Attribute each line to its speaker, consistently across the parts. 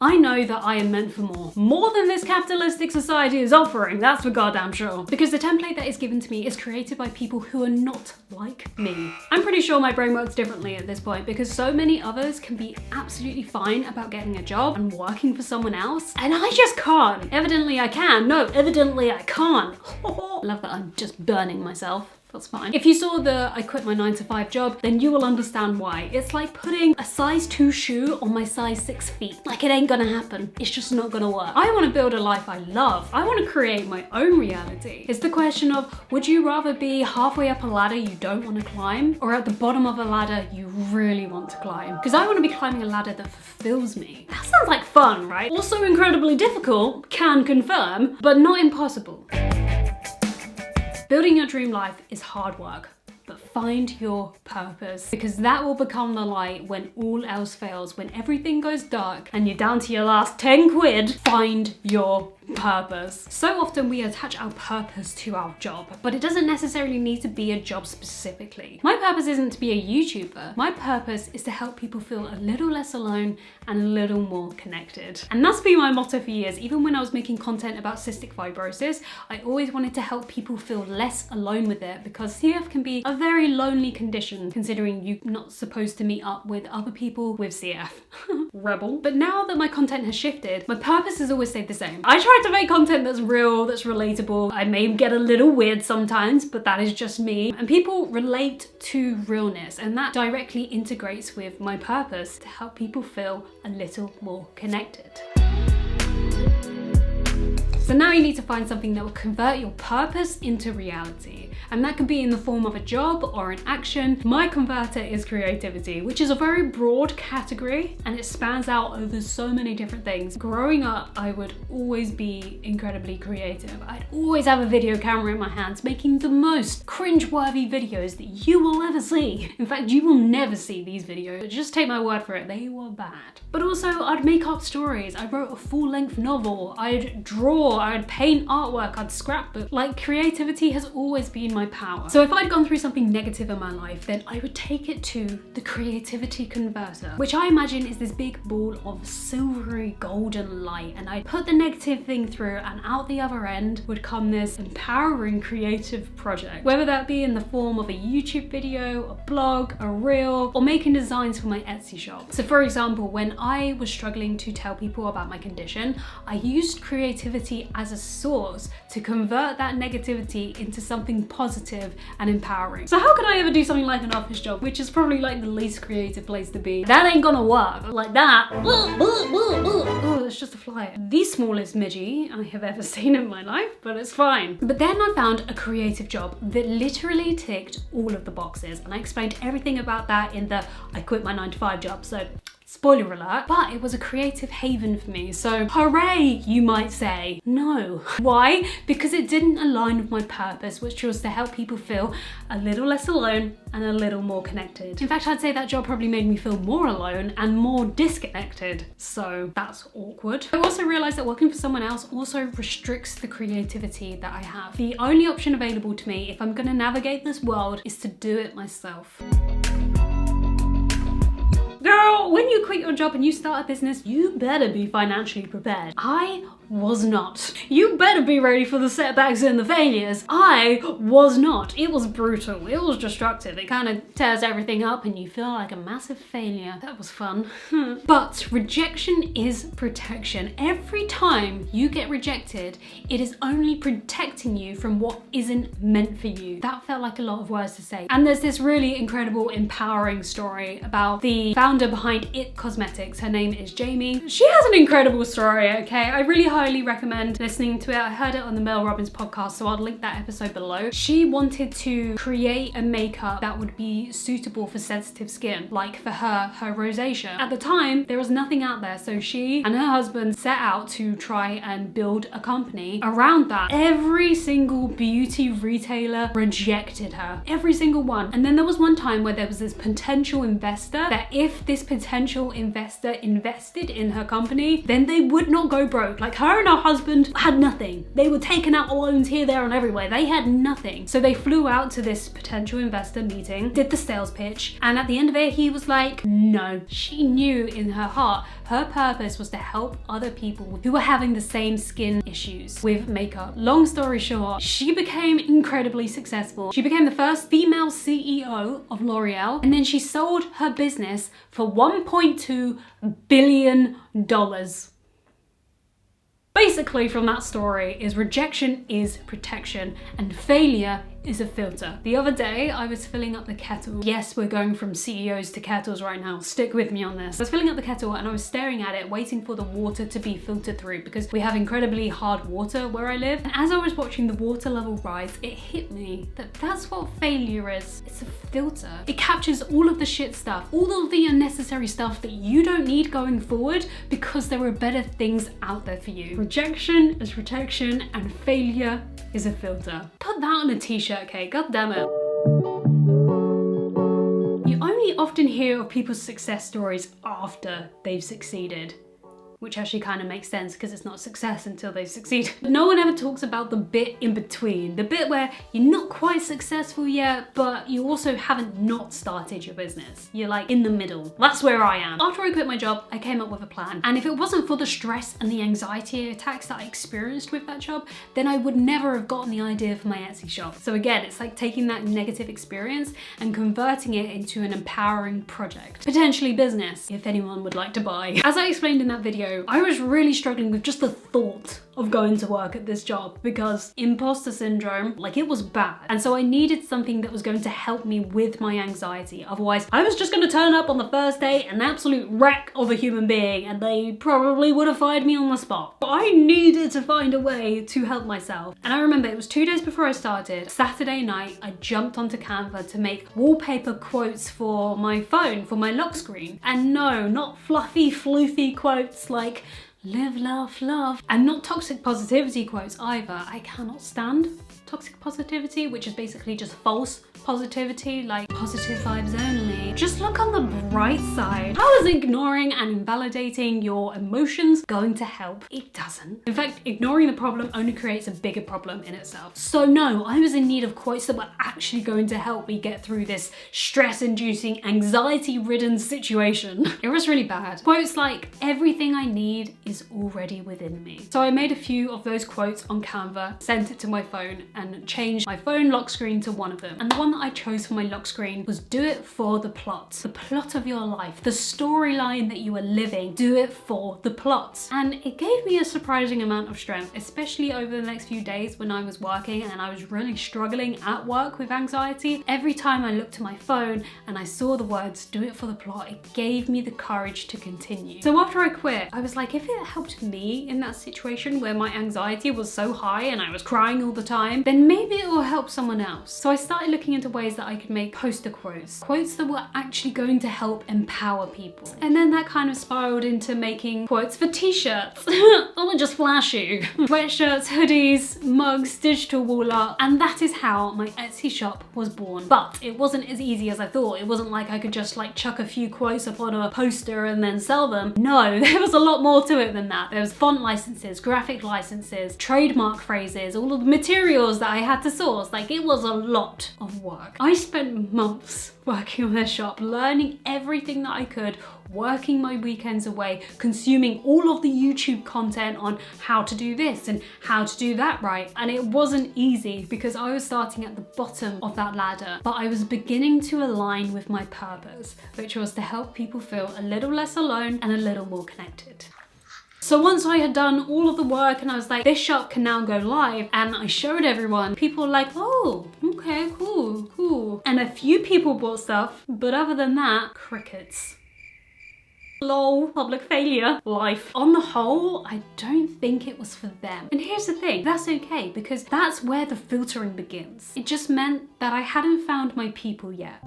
Speaker 1: I know that I am meant for more. More than this capitalistic society is offering, that's for goddamn sure. Because the template that is given to me is created by people who are not like me. I'm pretty sure my brain works differently at this point because so many others can be absolutely fine about getting a job and working for someone else, and I just can't. Evidently I can. No, evidently I can't. Love that I'm just burning myself. That's fine. If you saw the I quit my 9-to-5 job, then you will understand why. It's like putting a size 2 shoe on my size 6 feet. Like, it ain't gonna happen. It's just not gonna work. I wanna build a life I love. I wanna create my own reality. It's the question of, would you rather be halfway up a ladder you don't wanna climb, or at the bottom of a ladder you really want to climb? Because I wanna be climbing a ladder that fulfills me. That sounds like fun, right? Also incredibly difficult, can confirm, but not impossible. Building your dream life is hard work, but find your purpose, because that will become the light when all else fails, when everything goes dark and you're down to your last 10 quid. Find your purpose. So often we attach our purpose to our job, but it doesn't necessarily need to be a job specifically. My purpose isn't to be a YouTuber. My purpose is to help people feel a little less alone and a little more connected. And that's been my motto for years. Even when I was making content about cystic fibrosis, I always wanted to help people feel less alone with it, because CF can be a very lonely condition, considering you're not supposed to meet up with other people with CF. Rebel. But now that my content has shifted, my purpose has always stayed the same. I try to make content that's real, that's relatable. I may get a little weird sometimes, but that is just me. And people relate to realness, and that directly integrates with my purpose to help people feel a little more connected. So now you need to find something that will convert your purpose into reality. And that could be in the form of a job or an action. My converter is creativity, which is a very broad category and it spans out over so many different things. Growing up, I would always be incredibly creative. I'd always have a video camera in my hands, making the most cringe-worthy videos that you will ever see. In fact, you will never see these videos. Just take my word for it, they were bad. But also, I'd make up stories. I wrote a full-length novel. I'd draw, I'd paint artwork, I'd scrapbook. Like, creativity has always been my power. So if I'd gone through something negative in my life, then I would take it to the creativity converter, which I imagine is this big ball of silvery golden light, and I'd put the negative thing through, and out the other end would come this empowering creative project, whether that be in the form of a YouTube video, a blog, a reel, or making designs for my Etsy shop. So for example, when I was struggling to tell people about my condition, I used creativity as a source to convert that negativity into something positive and empowering. So how could I ever do something like an office job, which is probably like the least creative place to be? That ain't gonna work. Like that. Oh, that's just a fly. The smallest midgie I have ever seen in my life, but it's fine. But then I found a creative job that literally ticked all of the boxes, and I explained everything about that in the I quit my 9-to-5 job, so spoiler alert, but it was a creative haven for me. So hooray, you might say. No. Why? Because it didn't align with my purpose, which was to help people feel a little less alone and a little more connected. In fact, I'd say that job probably made me feel more alone and more disconnected. So that's awkward. I also realized that working for someone else also restricts the creativity that I have. The only option available to me if I'm gonna navigate this world is to do it myself. Girl, when you quit your job and you start a business, you better be financially prepared. I was not. You better be ready for the setbacks and the failures. I was not. It was brutal. It was destructive. It kind of tears everything up and you feel like a massive failure. That was fun. But rejection is protection. Every time you get rejected, it is only protecting you from what isn't meant for you. That felt like a lot of words to say. And there's this really incredible, empowering story about the founder behind It Cosmetics. Her name is Jamie. She has an incredible story, okay? I really highly recommend listening to it. I heard it on the Mel Robbins podcast, so I'll link that episode below. She wanted to create a makeup that would be suitable for sensitive skin, like for her rosacea. At the time, there was nothing out there, so she and her husband set out to try and build a company around that. Every single beauty retailer rejected her. Every single one. And then there was one time where there was this potential investor that if this potential investor invested in her company, then they would not go broke. Like, her Her and her husband had nothing. They were taking out loans here, there and everywhere. They had nothing. So they flew out to this potential investor meeting, did the sales pitch, and at the end of it, he was like, no. She knew in her heart, her purpose was to help other people who were having the same skin issues with makeup. Long story short, she became incredibly successful. She became the first female CEO of L'Oreal, and then she sold her business for $1.2 billion. Basically from that story is rejection is protection and failure is a filter. The other day I was filling up the kettle. Yes, we're going from CEOs to kettles right now. Stick with me on this. I was filling up the kettle and I was staring at it, waiting for the water to be filtered through because we have incredibly hard water where I live. And as I was watching the water level rise, it hit me that that's what failure is. It's a filter. It captures all of the shit stuff, all of the unnecessary stuff that you don't need going forward because there are better things out there for you. Rejection is protection and failure is a filter. Put that on a t-shirt, okay? God damn it. You only often hear of people's success stories after they've succeeded, which actually kind of makes sense because it's not success until they succeed. But no one ever talks about the bit in between, the bit where you're not quite successful yet, but you also haven't not started your business. You're like in the middle. That's where I am. After I quit my job, I came up with a plan. And if it wasn't for the stress and the anxiety attacks that I experienced with that job, then I would never have gotten the idea for my Etsy shop. So again, it's like taking that negative experience and converting it into an empowering project. Potentially business, if anyone would like to buy. As I explained in that video, I was really struggling with just the thought of going to work at this job because imposter syndrome, like it was bad. And so I needed something that was going to help me with my anxiety. Otherwise, I was just going to turn up on the first day an absolute wreck of a human being and they probably would have fired me on the spot. But I needed to find a way to help myself. And I remember it was 2 days before I started. Saturday night, I jumped onto Canva to make wallpaper quotes for my phone, for my lock screen. And no, not fluffy, floofy quotes like live, laugh, love, and not toxic positivity quotes either. I cannot stand toxic positivity, which is basically just false positivity, like positive vibes only. Just look on the bright side. How is ignoring and invalidating your emotions going to help? It doesn't. In fact, ignoring the problem only creates a bigger problem in itself. So no, I was in need of quotes that were actually going to help me get through this stress-inducing, anxiety-ridden situation. It was really bad. Quotes like, everything I need is already within me. So I made a few of those quotes on Canva, sent it to my phone, and changed my phone lock screen to one of them. And the one that I chose for my lock screen was do it for the plot of your life, the storyline that you are living, do it for the plot. And it gave me a surprising amount of strength, especially over the next few days when I was working and I was really struggling at work with anxiety. Every time I looked to my phone and I saw the words do it for the plot, it gave me the courage to continue. So after I quit, I was like, if it helped me in that situation where my anxiety was so high and I was crying all the time, then maybe it will help someone else. So I started looking into ways that I could make poster quotes that were actually going to help empower people. And then that kind of spiraled into making quotes for t-shirts. I'll just flash you. Sweatshirts, hoodies, mugs, digital wall art, and that is how my Etsy shop was born. But it wasn't as easy as I thought. It wasn't like I could just like chuck a few quotes up on a poster and then sell them. No, there was a lot more to it than that. There was font licenses, graphic licenses, trademark phrases, all of the materials that I had to source. Like, it was a lot of work. I spent months working on their shop, learning everything that I could, working my weekends away, consuming all of the YouTube content on how to do this and how to do that right. And it wasn't easy because I was starting at the bottom of that ladder, but I was beginning to align with my purpose, which was to help people feel a little less alone and a little more connected. So once I had done all of the work and I was like, this shop can now go live, and I showed everyone, people were like, oh, okay, cool. And a few people bought stuff, but other than that, crickets. Lol, public failure, life. On the whole, I don't think it was for them. And here's the thing, that's okay, because that's where the filtering begins. It just meant that I hadn't found my people yet.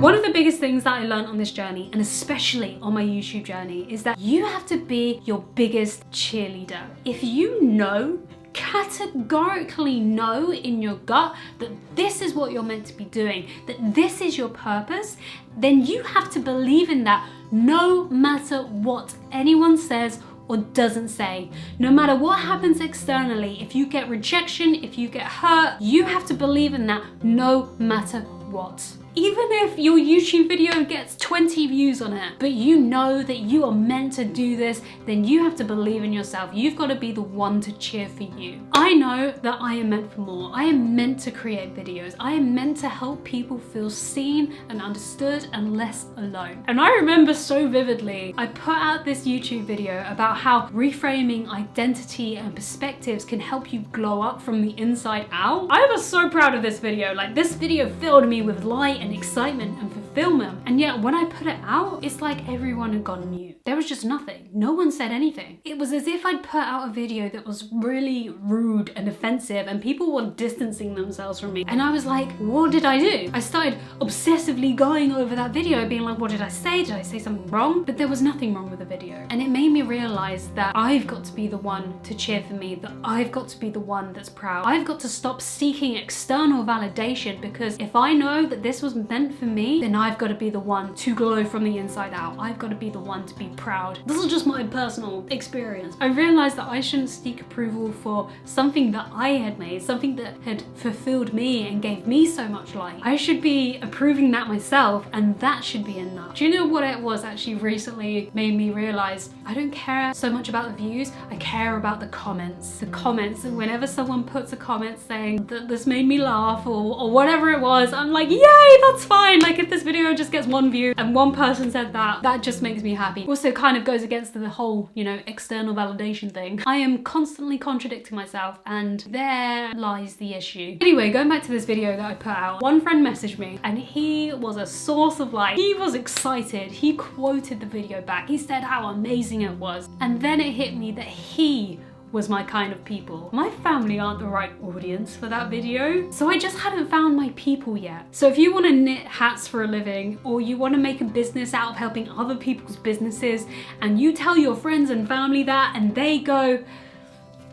Speaker 1: One of the biggest things that I learned on this journey, and especially on my YouTube journey, is that you have to be your biggest cheerleader. If you know, categorically know in your gut that this is what you're meant to be doing, that this is your purpose, then you have to believe in that no matter what anyone says or doesn't say. No matter what happens externally, if you get rejection, if you get hurt, you have to believe in that no matter what. Even if your YouTube video gets 20 views on it, but you know that you are meant to do this, then you have to believe in yourself. You've got to be the one to cheer for you. I know that I am meant for more. I am meant to create videos. I am meant to help people feel seen and understood and less alone. And I remember so vividly, I put out this YouTube video about how reframing identity and perspectives can help you glow up from the inside out. I was so proud of this video. Like, this video filled me with light and excitement and fulfillment. And yet when I put it out, it's like everyone had gone mute. There was just nothing. No one said anything. It was as if I'd put out a video that was really rude and offensive and people were distancing themselves from me. And I was like, what did I do? I started obsessively going over that video, being like, what did I say? Did I say something wrong? But there was nothing wrong with the video. And it made me realize that I've got to be the one to cheer for me, that I've got to be the one that's proud. I've got to stop seeking external validation, because if I know that this was meant for me, then I've got to be the one to glow from the inside out. I've got to be the one to be proud. This is just my personal experience. I realized that I shouldn't seek approval for something that I had made, something that had fulfilled me and gave me so much light. I should be approving that myself, and that should be enough. Do you know what it was actually recently made me realize? I don't care so much about the views, I care about the comments. The comments, and whenever someone puts a comment saying that this made me laugh or whatever it was, I'm like, yay, that's fine. Like, if this video just gets 1 view and one person said that, that just makes me happy. Also kind of goes against the whole, you know, external validation thing. I am constantly contradicting myself, and there lies the issue. Anyway, going back to this video that I put out, one friend messaged me and he was a source of light. He was excited. He quoted the video back. He said how amazing it was. And then it hit me that he was my kind of people. My family aren't the right audience for that video, so I just hadn't found my people yet. So if you want to knit hats for a living, or you want to make a business out of helping other people's businesses, and you tell your friends and family that and they go,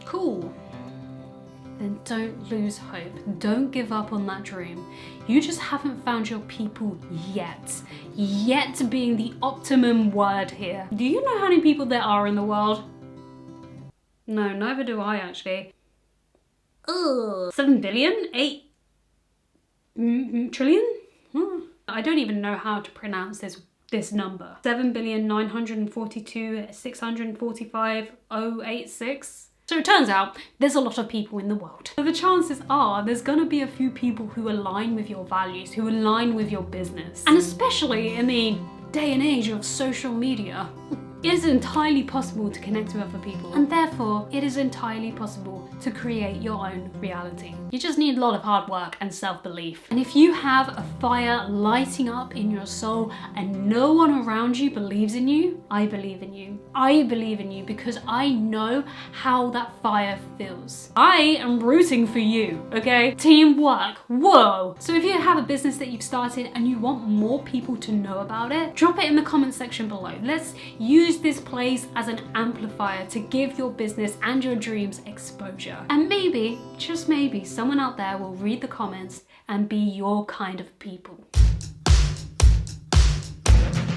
Speaker 1: cool, then don't lose hope. Don't give up on that dream. You just haven't found your people yet. Yet being the optimum word here. Do you know how many people there are in the world? No, neither do I actually. Ugh. 7 billion? 8 trillion? I don't even know how to pronounce this number. 7,942,645,086. So it turns out there's a lot of people in the world. So the chances are there's gonna be a few people who align with your values, who align with your business. And especially in the day and age of social media, it is entirely possible to connect with other people, and therefore it is entirely possible to create your own reality. You just need a lot of hard work and self-belief. And if you have a fire lighting up in your soul and no one around you believes in you, I believe in you. I believe in you because I know how that fire feels. I am rooting for you, okay? Teamwork, whoa! So if you have a business that you've started and you want more people to know about it, drop it in the comment section below. Let's use this place as an amplifier to give your business and your dreams exposure. And maybe, just maybe, someone out there will read the comments and be your kind of people.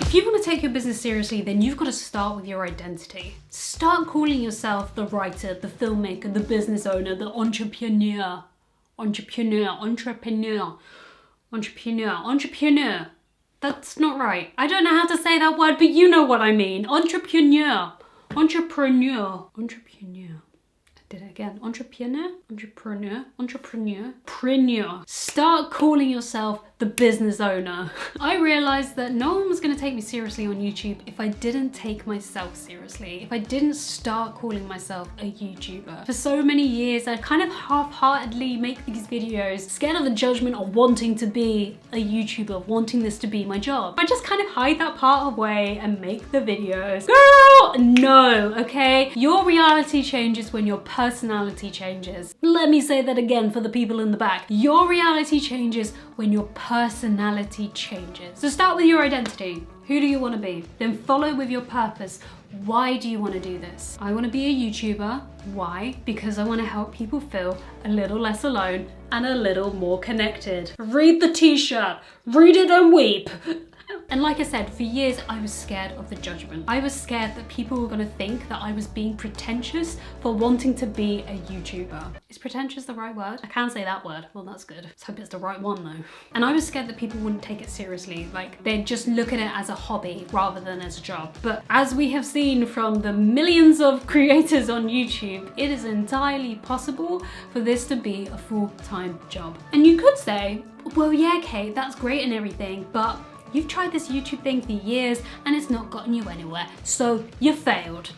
Speaker 1: If you want to take your business seriously, then you've got to start with your identity. Start calling yourself the writer, the filmmaker, the business owner, the entrepreneur. That's not right. I don't know how to say that word, but you know what I mean. Entrepreneur. Did it again. Entrepreneur. Start calling yourself the business owner. I realized that no one was going to take me seriously on YouTube if I didn't take myself seriously, if I didn't start calling myself a YouTuber. For so many years, I kind of half-heartedly make these videos, scared of the judgment of wanting to be a YouTuber, wanting this to be my job. I just kind of hide that part away and make the videos. Girl, no, okay? Your reality changes when your personality changes. Let me say that again for the people in the back. Your reality changes when your personality changes. So start with your identity. Who do you want to be? Then follow with your purpose. Why do you want to do this? I want to be a YouTuber. Why? Because I want to help people feel a little less alone and a little more connected. Read the t-shirt. Read it and weep. And like I said, for years I was scared of the judgment. I was scared that people were gonna think that I was being pretentious for wanting to be a YouTuber. Is pretentious the right word? I can't say that word. Well, that's good. Let's hope it's the right one though. And I was scared that people wouldn't take it seriously. Like they'd just look at it as a hobby rather than as a job. But as we have seen from the millions of creators on YouTube, it is entirely possible for this to be a full-time job. And you could say, well, yeah, Kate, that's great and everything, but you've tried this YouTube thing for years and it's not gotten you anywhere, so you failed.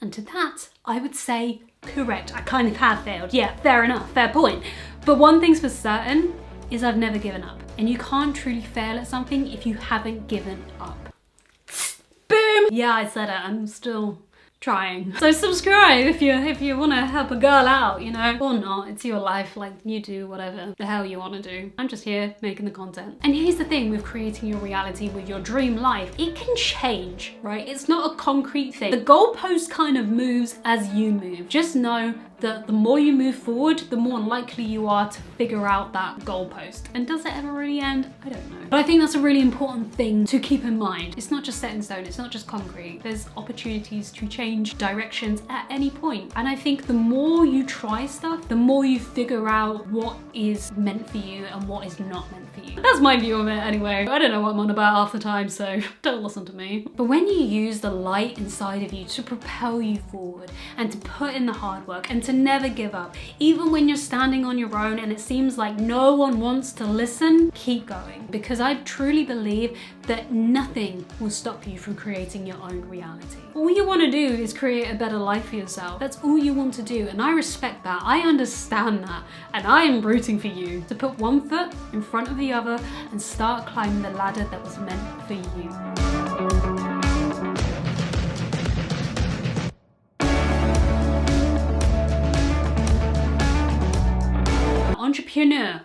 Speaker 1: And to that, I would say, correct, I kind of have failed. Yeah, fair enough, fair point. But one thing's for certain is I've never given up. And you can't truly fail at something if you haven't given up. Boom! Yeah, I said it, I'm still trying. So subscribe if you want to help a girl out, you know, or not. It's your life, like you do whatever the hell you want to do. I'm just here making the content. And here's the thing with creating your reality with your dream life, it can change, right? It's not a concrete thing. The goalpost kind of moves as you move. Just know that the more you move forward, the more likely you are to figure out that goalpost. And does it ever really end? I don't know. But I think that's a really important thing to keep in mind. It's not just set in stone, it's not just concrete. There's opportunities to change directions at any point. And I think the more you try stuff, the more you figure out what is meant for you and what is not meant for you. That's my view of it anyway. I don't know what I'm on about half the time, so don't listen to me. But when you use the light inside of you to propel you forward and to put in the hard work and to never give up, even when you're standing on your own and it seems like no one wants to listen, keep going. Because I truly believe that nothing will stop you from creating your own reality. All you want to do is create a better life for yourself. That's all you want to do, and I respect that. I understand that, and I am rooting for you to put one foot in front of the other and start climbing the ladder that was meant for you. Entrepreneur,